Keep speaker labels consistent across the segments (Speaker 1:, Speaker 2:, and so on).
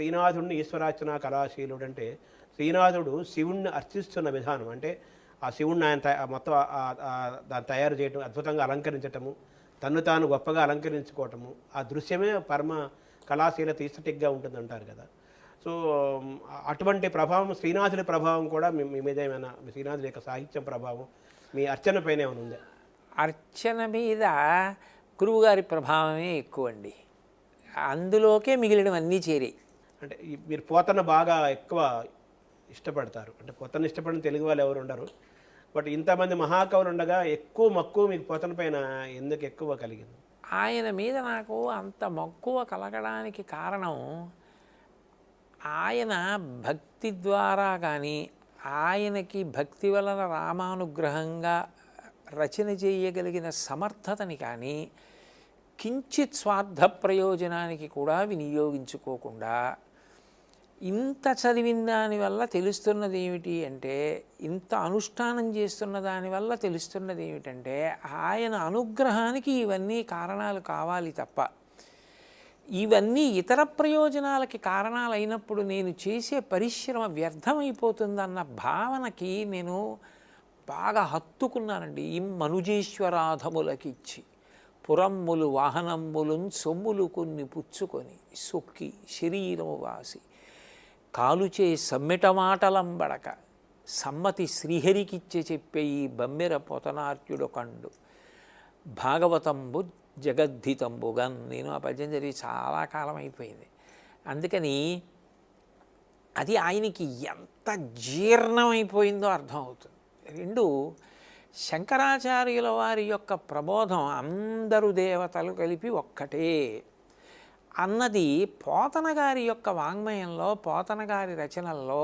Speaker 1: శ్రీనాథుడిని ఈశ్వరార్చన కళాశీలుడు అంటే శ్రీనాథుడు శివుణ్ణి అర్చిస్తున్న విధానం అంటే ఆ శివుణ్ణి ఆయన మొత్తం దాన్ని తయారు చేయటం, అద్భుతంగా అలంకరించటము, తన్ను తాను గొప్పగా అలంకరించుకోవటము, ఆ దృశ్యమే పరమ కళాశీలత ఈస్థెటిక్గా ఉంటుందంటారు కదా. సో అటువంటి ప్రభావం శ్రీనాథుడి ప్రభావం కూడా మీ మీద ఏమైనా, శ్రీనాథుడి యొక్క సాహిత్యం ప్రభావం మీ అర్చన పైన ఏమైనా ఉందా?
Speaker 2: అర్చన మీద గురువుగారి ప్రభావమే ఎక్కువ అండి. అందులోకే మిగిలినవన్నీ చేరాయి.
Speaker 1: అంటే మీరు పోతన బాగా ఎక్కువ ఇష్టపడతారు, అంటే పోతన ఇష్టపడిన తెలుగు వాళ్ళు ఎవరు ఉండరు. బట్ ఇంతమంది మహాకవులు ఉండగా ఎక్కువ మక్కువ మీకు పోతన పైన ఎందుకు ఎక్కువ కలిగింది?
Speaker 2: ఆయన మీద నాకు అంత మక్కువ కలగడానికి కారణం ఆయన భక్తి ద్వారా కానీ, ఆయనకి భక్తి వలన రామానుగ్రహంగా రచన చేయగలిగిన సమర్థతని కానీ కించిత్ స్వార్థ ప్రయోజనానికి కూడా వినియోగించుకోకుండా, ఇంత చదివిన దానివల్ల తెలుస్తున్నది ఏమిటి అంటే, ఇంత అనుష్ఠానం చేస్తున్న దానివల్ల తెలుస్తున్నది ఏమిటంటే, ఆయన అనుగ్రహానికి ఇవన్నీ కారణాలు కావాలి తప్ప, ఇవన్నీ ఇతర ప్రయోజనాలకి కారణాలు అయినప్పుడు నేను చేసే పరిశ్రమ వ్యర్థమైపోతుందన్న భావనకి నేను బాగా హత్తుకున్నానండి. మనుజేశ్వరాధములకిచ్చి పురమ్ములు వాహనమ్ములున్ సొమ్ములు కొన్ని పుచ్చుకొని సొక్కి శరీరము వాసి కాలుచే సమ్మెట మాటలంబడక సమ్మతి శ్రీహరికిచ్చే చెప్పే ఈ బమ్మెర పొతనార్యుడు కండు భాగవతంబు జగద్ధితంబుగన్. నేను ఆ పద్యం జరిగి చాలా కాలం అయిపోయింది. అందుకని అది ఆయనకి ఎంత జీర్ణమైపోయిందో అర్థమవుతుంది. రెండు, శంకరాచార్యుల వారి యొక్క ప్రబోధం అందరు దేవతలు కలిపి ఒక్కటే అన్నది పోతన గారి యొక్క వాంగ్మయంలో, పోతన గారి రచనల్లో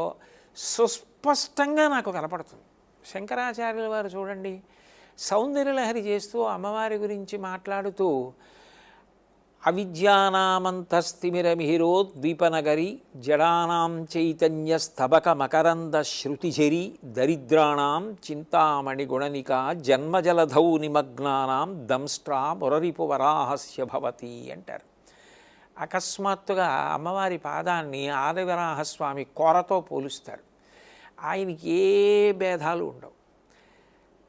Speaker 2: సుస్పష్టంగా నాకు కనపడుతుంది. శంకరాచార్యుల వారు చూడండి, సౌందర్యలహరి చేస్తూ అమ్మవారి గురించి మాట్లాడుతూ అవిద్యానామంతస్తిమిరమిహిరోద్వీపనగరి జడానాం చైతన్య స్తబక మకరంద శృతిజరి దరిద్రాణం చింతామణి గుణనిక జన్మజలధౌ నిమగ్నానాం దంష్ట్రా మురరిపు వరాహస్య భవతి అంటారు. అకస్మాత్తుగా అమ్మవారి పాదాన్ని ఆదివరాహస్వామి కోరతో పోలుస్తారు. ఆయనకి ఏ భేదాలు ఉండవు.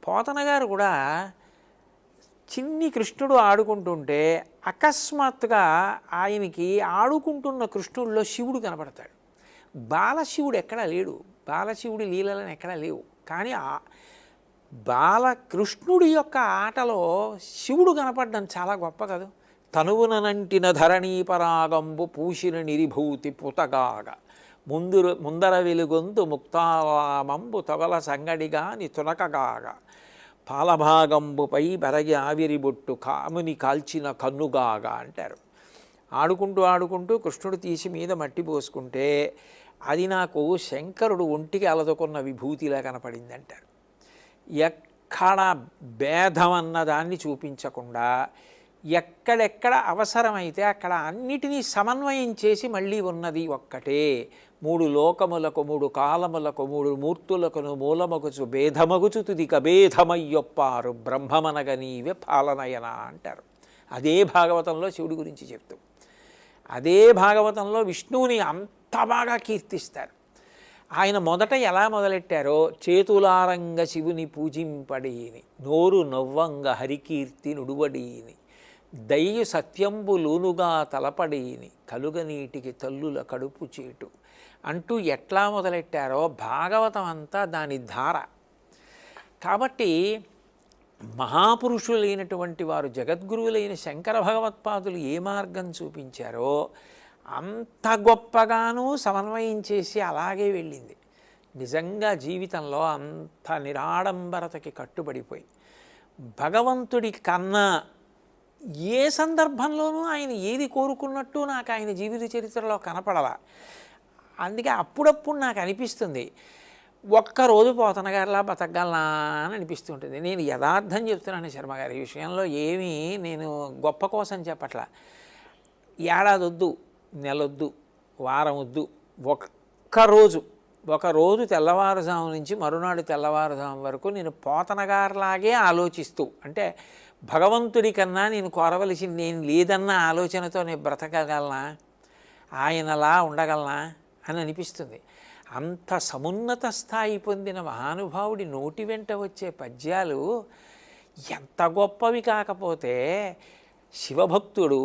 Speaker 2: పోతన గారు కూడా చిన్ని కృష్ణుడు ఆడుకుంటుంటే అకస్మాత్తుగా ఆయనకి ఆడుకుంటున్న కృష్ణుడిలో శివుడు కనపడతాడు. బాలశివుడు ఎక్కడా లేడు, బాలశివుడి లీలలను ఎక్కడా లేవు. కానీ బాలకృష్ణుడి యొక్క ఆటలో శివుడు కనపడడం చాలా గొప్ప కదా. తనువునంటిన ధరణీపరాగంబు పూసిన నిరిభూతి పుతగాగ ముందర వెలుగొందు ముక్తారామంబు తొగల సంగడిగాని తునకగాగ పాలభాగంబుపై బరగి ఆవిరిబొట్టు కాముని కాల్చిన కన్నుగాగా అంటారు. ఆడుకుంటూ ఆడుకుంటూ కృష్ణుడు తీసి మీద మట్టి పోసుకుంటే అది నాకు శంకరుడు ఒంటికి అలదుకున్న విభూతిలా కనపడింది అంటారు. ఎక్కడ భేదం అన్నదాన్ని చూపించకుండా ఎక్కడెక్కడ అవసరమైతే అక్కడ అన్నిటినీ సమన్వయం చేసి మళ్ళీ ఉన్నది ఒక్కటే. మూడు లోకములకు మూడు కాలములకు మూడు మూర్తులకును మూలమగుచు భేదమగుచు తుది కభేదమయ్యొప్పారు బ్రహ్మమనగ నీవే పాలనయన అంటారు. అదే భాగవతంలో శివుడి గురించి చెప్తూ, అదే భాగవతంలో విష్ణువుని అంత బాగా కీర్తిస్తారు. ఆయన మొదట ఎలా మొదలెట్టారో, చేతులారంగ శివుని పూజింపడీని నోరు నవ్వంగ హరికీర్తి నుడువడీని దయ్యు సత్యంబులూనుగా తలపడీని కలుగనీటికి తల్లుల కడుపు చేటు అంటూ ఎట్లా మొదలెట్టారో భాగవతం అంతా దాని ధార. కాబట్టి మహాపురుషులైనటువంటి వారు, జగద్గురువులైన శంకర భగవత్పాదులు ఏ మార్గం చూపించారో అంత గొప్పగానూ సమన్వయం చేసి అలాగే వెళ్ళింది. నిజంగా జీవితంలో అంత నిరాడంబరతకి కట్టుబడిపోయి భగవంతుడి కన్నా ఏ సందర్భంలోనూ ఆయన ఏది కోరుకున్నట్టు నాకు ఆయన జీవిత చరిత్రలో కనపడలా. అందుకే అప్పుడప్పుడు నాకు అనిపిస్తుంది, ఒక్కరోజు పోతన గారిలా బతకగలనా అని అనిపిస్తుంటుంది. నేను యథార్థం చెప్తున్నాను శర్మ గారి విషయంలో, ఏమీ నేను గొప్ప కోసం చెప్పట్లా. ఏడాది వద్దు, నెలొద్దు, వారం వద్దు, ఒకరోజు తెల్లవారుజాము నుంచి మరునాడు తెల్లవారుజాము వరకు నేను పోతన గారిలాగే ఆలోచిస్తూ, అంటే భగవంతుడి కన్నా నేను కోరవలసింది నేను లేదన్న ఆలోచనతో నేను బ్రతకగలనా ఆయనలా ఉండగలనా అని అనిపిస్తుంది. అంత సమున్నత స్థాయి పొందిన మహానుభావుడి నోటి వెంట వచ్చే పద్యాలు ఎంత గొప్పవి కాకపోతే, శివభక్తుడు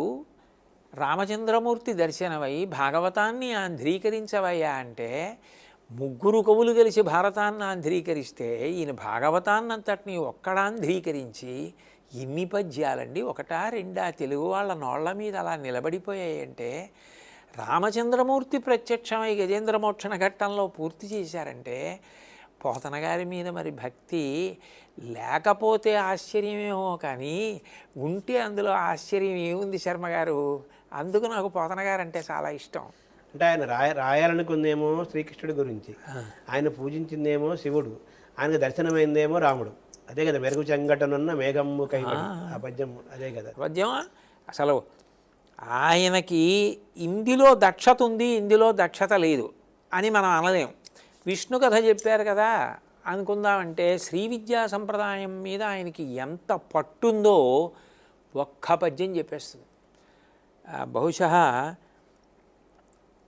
Speaker 2: రామచంద్రమూర్తి దర్శనమై భాగవతాన్ని ఆంధ్రీకరించవయ్యా అంటే, ముగ్గురు కవులు కలిసి భారతాన్ని ఆంధ్రీకరిస్తే ఈయన భాగవతాన్నంతటినీ ఒక్కడాంధ్రీకరించి ఎన్ని పద్యాలండి, ఒకటా రెండా తెలుగు వాళ్ళ నోళ్ల మీద అలా నిలబడిపోయాయంటే, రామచంద్రమూర్తి ప్రత్యక్షమై గజేంద్రమోక్షణ ఘట్టంలో పూర్తి చేశారంటే, పోతన గారి మీద మరి భక్తి లేకపోతే ఆశ్చర్యమేమో కానీ ఉంటే అందులో ఆశ్చర్యం ఏముంది శర్మగారు. అందుకు నాకు పోతన గారు అంటే చాలా ఇష్టం.
Speaker 1: అంటే ఆయన రాయాలనుకుందేమో శ్రీకృష్ణుడి గురించి, ఆయన పూజించిందేమో శివుడు, ఆయనకు దర్శనమైందేమో రాముడు. అదే కదా, మెరుగు చెంగటనున్న మేఘమ్ము కైబడి, ఆ పద్యం అదే కదా
Speaker 2: పద్యం. అసలు ఆయనకి ఇందులో దక్షత ఉంది, ఇందులో దక్షత లేదు అని మనం అనలేం. విష్ణు కథ చెప్పారు కదా అనుకుందామంటే, శ్రీ విద్యా సంప్రదాయం మీద ఆయనకి ఎంత పట్టుందో ఒక్క పద్యం చెప్పేస్తుంది. బహుశా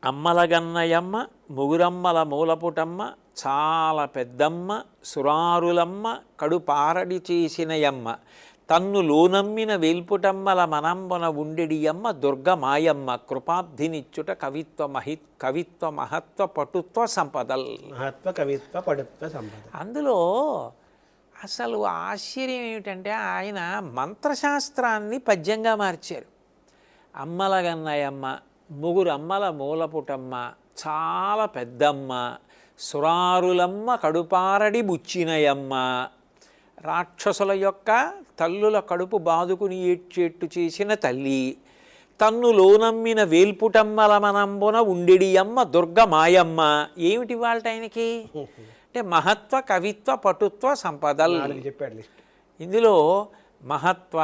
Speaker 2: అమ్మలగన్నయమ్మ ముగురమ్మల మూలపుటమ్మ చాలా పెద్దమ్మ సురారులమ్మ కడుపారడి చేసినయమ్మ తన్ను లోనమ్మిన వేల్పుటమ్మల మనంబన ఉండెడియమ్మ దుర్గ మాయమ్మ కృపాబ్ధినిచ్చుట కవిత్వ మహత్వ పటుత్వ సంపదల్.
Speaker 1: మహత్వ కవిత్వ పటుత్వ సంపద.
Speaker 2: అందులో అసలు ఆశ్చర్యం ఏమిటంటే, ఆయన మంత్రశాస్త్రాన్ని పద్యంగా మార్చారు. అమ్మలగన్నయమ్మ ముగ్గురు అమ్మల మూలపుటమ్మ చాలా పెద్దమ్మ సురారులమ్మ కడుపారడి బుచ్చినయమ్మ, రాక్షసుల యొక్క తల్లుల కడుపు బాదుకుని ఏడ్చేట్టు చేసిన తల్లి, తన్ను లోనమ్మిన వేల్పుటమ్మల మనంబున ఉండెడియమ్మ దుర్గ మాయమ్మ. ఏమిటి వాళ్ళ ఆయనకి అంటే మహత్వ కవిత్వ పటుత్వ సంపదల్
Speaker 1: చెప్పాడు.
Speaker 2: ఇందులో మహత్వ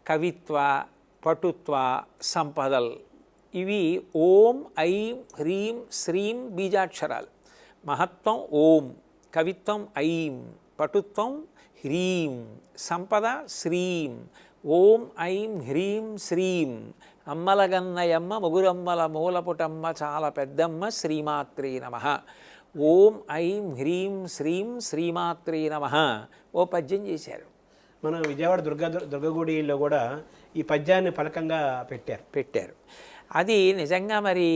Speaker 2: కవిత్వ పటుత్వ సంపదల్ ఇవి ఓం ఐం హ్రీం శ్రీం బీజాక్షరాలు. మహత్వం ఓం, కవిత్వం ఐం, పటుత్వం హ్రీం, సంపద శ్రీం. ఓం ఐం హ్రీం శ్రీం. అమ్మలగన్నయమ్మ ముగురమ్మల మూలపుటమ్మ చాలా పెద్దమ్మ శ్రీమాత్రే నమః. ఓం ఐం హ్రీం శ్రీం శ్రీమాత్రే నమః ఓ పద్యం చేశారు.
Speaker 1: మన విజయవాడ దుర్గగుడిలో కూడా ఈ పద్యాన్ని ఫలకంగా పెట్టారు.
Speaker 2: అది నిజంగా మరి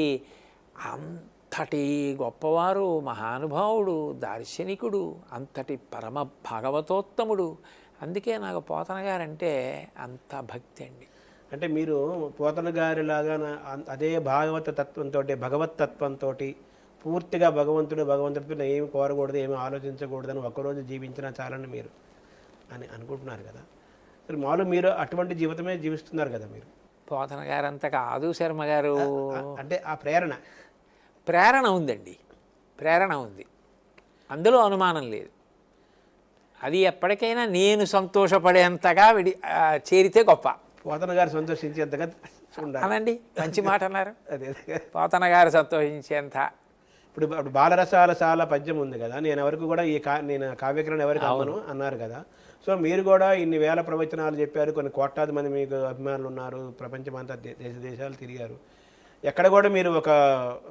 Speaker 2: అంతటి గొప్పవారు, మహానుభావుడు, దార్శనికుడు, అంతటి పరమ భాగవతోత్తముడు. అందుకే నాకు పోతన గారంటే అంత భక్తి అండి.
Speaker 1: అంటే మీరు పోతన గారిలాగా అదే భాగవత తత్వంతో, భగవత్ తత్వంతో పూర్తిగా భగవంతుడితో ఏమి కోరకూడదు, ఏమి ఆలోచించకూడదని ఒకరోజు జీవించినా చాలని మీరు అని అనుకుంటున్నారు కదా. అసలు మామూలు మీరు అటువంటి జీవితమే జీవిస్తున్నారు కదా మీరు.
Speaker 2: పోతన గారంత కాదు శర్మ గారు.
Speaker 1: అంటే ఆ ప్రేరణ
Speaker 2: ఉందండి, ప్రేరణ ఉంది, అందులో అనుమానం లేదు. అది ఎప్పటికైనా నేను సంతోషపడేంతగా చేరితే గొప్ప.
Speaker 1: పోతన గారు సంతోషించేంతగా
Speaker 2: అనండి, మంచి మాట అన్నారు. అదే పోతన గారు సంతోషించేంత.
Speaker 1: ఇప్పుడు బాలరసాల చాలా పద్యం ఉంది కదా, నేను ఎవరికి కూడా నేను కావ్యకరణ ఎవరికి అమ్మను అన్నారు కదా. సో మీరు కూడా ఇన్ని వేల ప్రవచనాలు చెప్పారు, కొన్ని కోట్లాది మంది మీకు అభిమానులు ఉన్నారు, ప్రపంచమంతా దేశాలు తిరిగారు. ఎక్కడ కూడా మీరు ఒక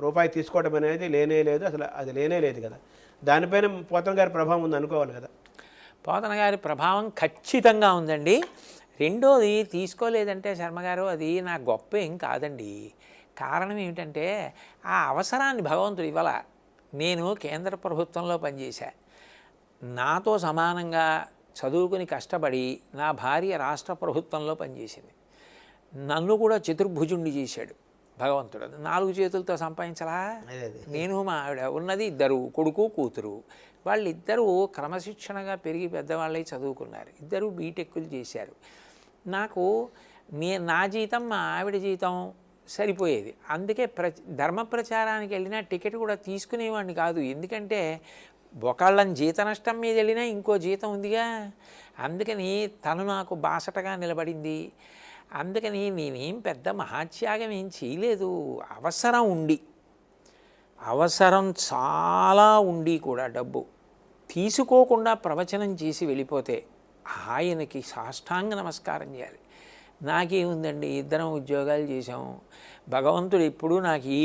Speaker 1: రూపాయి తీసుకోవడం అనేది లేనే లేదు, అసలు అది లేనే లేదు కదా. దానిపైన పోతన గారి ప్రభావం ఉంది అనుకోవాలి కదా.
Speaker 2: పోతన గారి ప్రభావం ఖచ్చితంగా ఉందండి. రెండోది తీసుకోలేదంటే శర్మగారు అది నా గొప్ప ఏం కాదండి. కారణం ఏమిటంటే ఆ అవసరాన్ని భగవంతుడు ఇవ్వాల. నేను కేంద్ర ప్రభుత్వంలో పనిచేశా, నాతో సమానంగా చదువుకుని కష్టపడి నా భార్య రాష్ట్ర ప్రభుత్వంలో పనిచేసింది. నన్ను కూడా చతుర్భుజుండి చేశాడు భగవంతుడు. 4 చేతులతో సంపాదించలా. నేను మా ఆవిడ ఉన్నది 2 కొడుకు కూతురు. వాళ్ళిద్దరూ క్రమశిక్షణగా పెరిగి పెద్దవాళ్ళై చదువుకున్నారు, 2 బీటెక్కులు చేశారు. నాకు నా జీతం మా ఆవిడ జీతం సరిపోయేది. అందుకే ధర్మ ప్రచారానికి వెళ్ళినా టికెట్ కూడా తీసుకునేవాడిని కాదు. ఎందుకంటే ఒకళ్ళని జీత నష్టం మీద వెళ్ళినా ఇంకో జీతం ఉందిగా. అందుకని తను నాకు బాసటగా నిలబడింది. అందుకని నేనేం పెద్ద మహాత్యాగం ఏం చేయలేదు. అవసరం చాలా ఉండి కూడా డబ్బు తీసుకోకుండా ప్రవచనం చేసి వెళ్ళిపోతే ఆయనకి సాష్టాంగ నమస్కారం చేయాలి. నాకేముందండి, ఇద్దరం ఉద్యోగాలు చేసాం, భగవంతుడు ఎప్పుడూ నాకు ఈ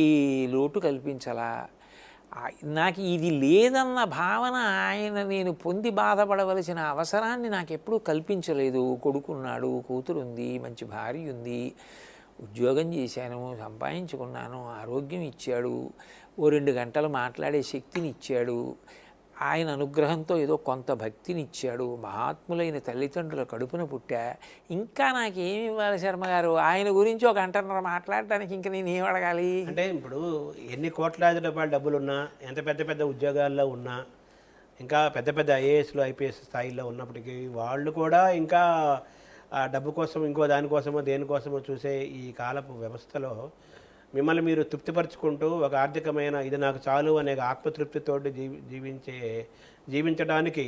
Speaker 2: లోటు కల్పించలా, నాకు ఇది లేదన్న భావన ఆయన నేను పొంది బాధపడవలసిన అవసరాన్ని నాకు ఎప్పుడూ కల్పించలేదు. కొడుకున్నాడు, కూతురు ఉంది, మంచి భార్య ఉంది, ఉద్యోగం చేశాను, సంపాదించుకున్నాను, ఆరోగ్యం ఇచ్చాడు, ఓ 2 గంటలు మాట్లాడే శక్తిని ఇచ్చాడు, ఆయన అనుగ్రహంతో ఏదో కొంత భక్తిని ఇచ్చాడు, మహాత్ములైన తల్లిదండ్రుల కడుపున పుట్టా, ఇంకా నాకేమి ఇవ్వాలి శర్మగారు? ఆయన గురించి ఒక గంటన్నర మాట్లాడడానికి ఇంకా నేను ఏం అడగాలి?
Speaker 1: అంటే ఇప్పుడు ఎన్ని కోట్లాది రూపాయల డబ్బులున్నా, ఎంత పెద్ద పెద్ద ఉద్యోగాల్లో ఉన్నా, ఇంకా పెద్ద పెద్ద ఐఏఎస్లు ఐపీఎస్ స్థాయిలో ఉన్నప్పటికీ వాళ్ళు కూడా ఇంకా ఆ డబ్బు కోసం ఇంకో దానికోసమో దేనికోసమో చూసే ఈ కాలపు వ్యవస్థలో మిమ్మల్ని మీరు తృప్తిపరచుకుంటూ ఒక ఆర్థికమైన ఇది నాకు చాలు అనే ఆత్మతృప్తితో జీవించడానికి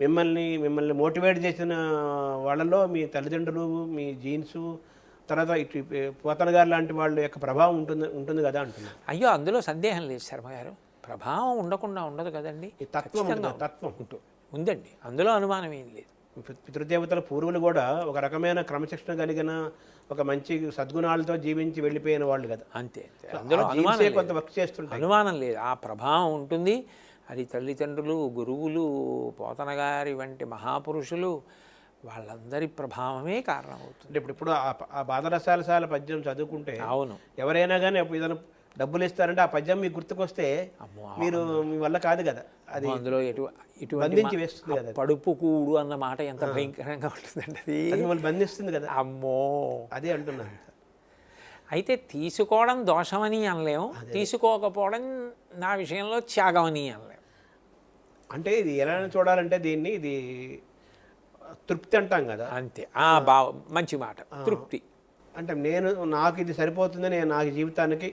Speaker 1: మిమ్మల్ని మోటివేట్ చేసిన వాళ్ళలో మీ తల్లిదండ్రులు, మీ జీన్సు, తర్వాత ఇటు పోతన గారు లాంటి వాళ్ళ యొక్క ప్రభావం ఉంటుంది కదా అంటున్నాను.
Speaker 2: అయ్యో, అందులో సందేహం లేదు శర్మగారు, ప్రభావం ఉండకుండా ఉండదు కదండి.
Speaker 1: ఈ తత్వం
Speaker 2: ఉందండి, అందులో అనుమానం ఏం లేదు.
Speaker 1: పితృదేవతల పూర్వులు కూడా ఒక రకమైన క్రమశిక్షణ కలిగిన ఒక మంచి సద్గుణాలతో జీవించి వెళ్ళిపోయిన వాళ్ళు కదా.
Speaker 2: అంతే, అందులో
Speaker 1: కొంత వర్క్ చేస్తుంటారు,
Speaker 2: అనుమానం లేదు. ఆ ప్రభావం ఉంటుంది. అది తల్లిదండ్రులు, గురువులు, పోతన గారి వంటి మహాపురుషులు వాళ్ళందరి ప్రభావమే కారణమవుతుంది.
Speaker 1: అంటే ఇప్పుడు ఆ బాధరసాల పద్యం చదువుకుంటే
Speaker 2: అవును,
Speaker 1: ఎవరైనా కానీ ఏదైనా డబ్బులు ఇస్తారంటే ఆ పద్యం మీకు గుర్తుకొస్తే మీరు మీ వల్ల కాదు కదా, అది
Speaker 2: అందులో
Speaker 1: బంధించి వేస్తుంది కదా.
Speaker 2: పడుపు కూడు అన్న మాట ఎంత భయంకరంగా ఉంటుందండి,
Speaker 1: అది మిమ్మల్ని బంధిస్తుంది కదా.
Speaker 2: అమ్మో,
Speaker 1: అదే అంటున్నాను.
Speaker 2: అయితే తీసుకోవడం దోషమని అనలేము, తీసుకోకపోవడం నా విషయంలో త్యాగం అని అనలేము.
Speaker 1: అంటే ఇది ఎలా చూడాలంటే దీన్ని ఇది తృప్తి అంటాం కదా.
Speaker 2: అంతే, మంచి మాట, తృప్తి.
Speaker 1: అంటే నాకు ఇది సరిపోతుంది, నాకు జీవితానికి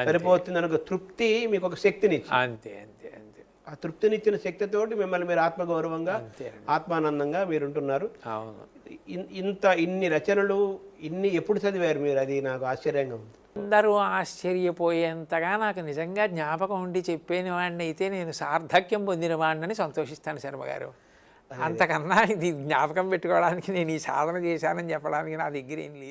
Speaker 1: సరిపోతుంది అనే తృప్తి మీకు ఒక శక్తినిచ్చి,
Speaker 2: అంతే అంతే అంతే,
Speaker 1: ఆ తృప్తినిచ్చిన శక్తితోటి మిమ్మల్ని మీరు ఆత్మగౌరవంగా ఆత్మానందంగా మీరు ఉంటున్నారు.
Speaker 2: అవును,
Speaker 1: ఇన్ని రచనలు ఎప్పుడు చదివారు మీరు? అది నాకు ఆశ్చర్యంగా ఉంది.
Speaker 2: అందరూ ఆశ్చర్యపోయేంతగా నాకు నిజంగా జ్ఞాపకం ఉండి చెప్పిన వాడిని అయితే నేను సార్థక్యం పొందిన వాడిని సంతోషిస్తాను శర్మగారు. అంతకన్నా ఇది జ్ఞాపకం పెట్టుకోవడానికి నేను ఈ సాధన చేశానని చెప్పడానికి నా దగ్గర ఏం లేదు.